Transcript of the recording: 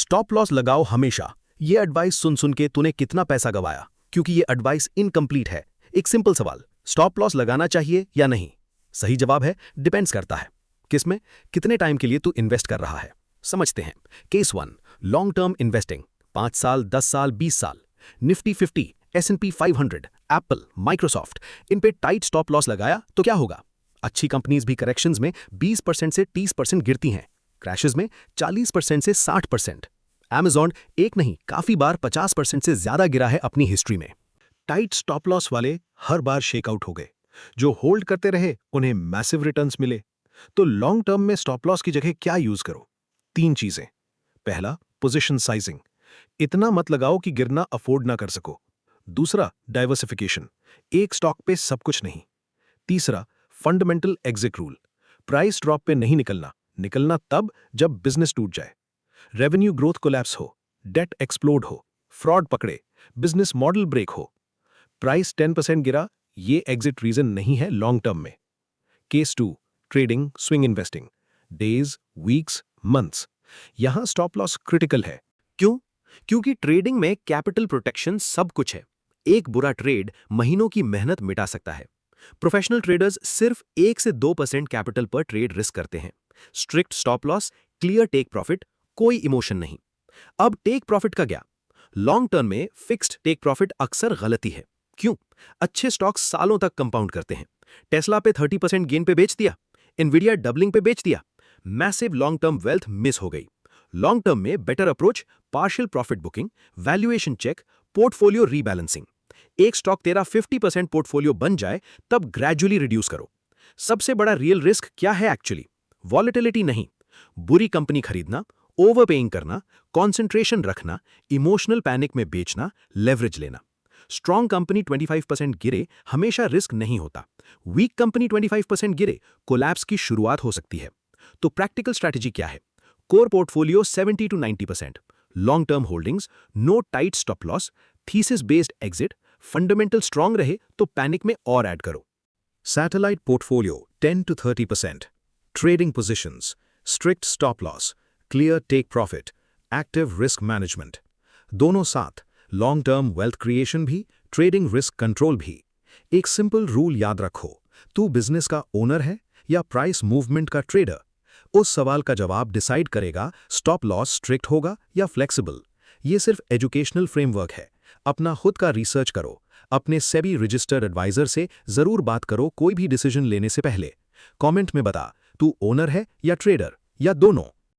Stop loss लगाओ हमेशा। ये एडवाइस सुन सुन के तूने कितना पैसा गवाया, क्योंकि ये एडवाइस इनकम्प्लीट है। एक सिंपल सवाल, स्टॉप लॉस लगाना चाहिए या नहीं? सही जवाब है डिपेंड्स करता है। किसमें, कितने टाइम के लिए तू इन्वेस्ट कर रहा है। समझते हैं। केस 1, लॉन्ग टर्म इन्वेस्टिंग, 5 साल, 10 साल, 20 साल। निफ्टी 50, S&P 500, एप्पल, माइक्रोसॉफ्ट, इन पे टाइट स्टॉप लॉस लगाया तो क्या होगा? अच्छी कंपनीज भी करेक्शंस में 20% से 30% गिरती हैं, क्रैशेस में 40% से 60%। Amazon एक नहीं काफी बार 50% से ज्यादा गिरा है अपनी हिस्ट्री में। टाइट स्टॉप लॉस वाले हर बार शेकआउट हो गए। जो होल्ड करते रहे उन्हें मैसिव रिटर्न्स मिले। तो लॉन्ग टर्म में स्टॉप लॉस की जगह क्या यूज करो? 3 चीजें। पहला, पोजीशन साइजिंग, इतना मत लगाओ कि गिरना अफोर्ड ना कर सको। दूसरा, डाइवर्सिफिकेशन, एक स्टॉक पे सब कुछ नहीं। तीसरा, fundamental exit rule, price drop पे नहीं निकलना, निकलना तब जब बिजनेस टूट जाए, रेवेन्यू ग्रोथ कोलैप्स हो, डेट एक्सप्लोड हो, फ्रॉड पकड़े, बिजनेस मॉडल ब्रेक हो। प्राइस 10% गिरा, ये एग्जिट रीजन नहीं है लॉन्ग टर्म में। Case 2, trading swing investing, days, weeks, months. यहां स्टॉप लॉस क्रिटिकल है। क्यों? क्योंकि ट्रेडिंग में कैपिटल प्रोटेक्शन सब कुछ है। एक बुरा ट्रेड महीनों की मेहनत मिटा सकता है। प्रोफेशनल ट्रेडर्स सिर्फ 1 से 2% कैपिटल पर ट्रेड रिस्क करते हैं। Strict stop loss, clear take profit, कोई इमोशन नहीं। अब टेक प्रॉफिट का क्या? लॉन्ग टर्म में फिक्स्ड टेक प्रॉफिट अक्सर गलती है। क्यों? अच्छे स्टॉक्स सालों तक कंपाउंड करते हैं। टेस्ला पे 30% गेन पे बेच दिया, एनवीडिया डबलिंग पे बेच दिया, massive long term wealth miss हो गई। लॉन्ग टर्म में better approach, partial profit booking, valuation check, portfolio rebalancing. एक स्टॉक तेरा 50% पोर्टफोलियो बन जाए तब ग्रेजुअली रिड्यूस करो। सबसे बड़ा रियल रिस्क क्या है एक्चुअली? वॉलेटिलिटी नहीं, बुरी कंपनी खरीदना, ओवरपेइंग करना, कंसंट्रेशन रखना, इमोशनल पैनिक में बेचना, लेवरेज लेना। स्ट्रॉन्ग कंपनी 25% गिरे हमेशा रिस्क नहीं होता। वीक कंपनी 25% गिरे कोलैप्स की शुरुआत हो सकती है। तो प्रैक्टिकल स्ट्रैटेजी क्या है? Core portfolio 70 to 90%, long term holdings, no tight stop loss, thesis based exit, fundamental strong रहे तो पैनिक में और ऐड करो। Satellite portfolio 10 to 30%, trading positions, strict stop loss, clear take profit, active risk management. दोनों साथ, long term wealth creation भी, trading risk control भी। एक सिंपल रूल याद रखो, तू बिजनेस का ओनर है या प्राइस मूवमेंट का ट्रेडर? उस सवाल का जवाब डिसाइड करेगा स्टॉप लॉस स्ट्रिक्ट होगा या फ्लेक्सिबल। ये सिर्फ एजुकेशनल फ्रेमवर्क है। अपना खुद का रिसर्च करो, अपने सेबी रजिस्टर्ड एडवाइजर से जरूर बात करो कोई भी डिसीजन लेने से पहले। कमेंट में बता, तू ओनर है या ट्रेडर या दोनों?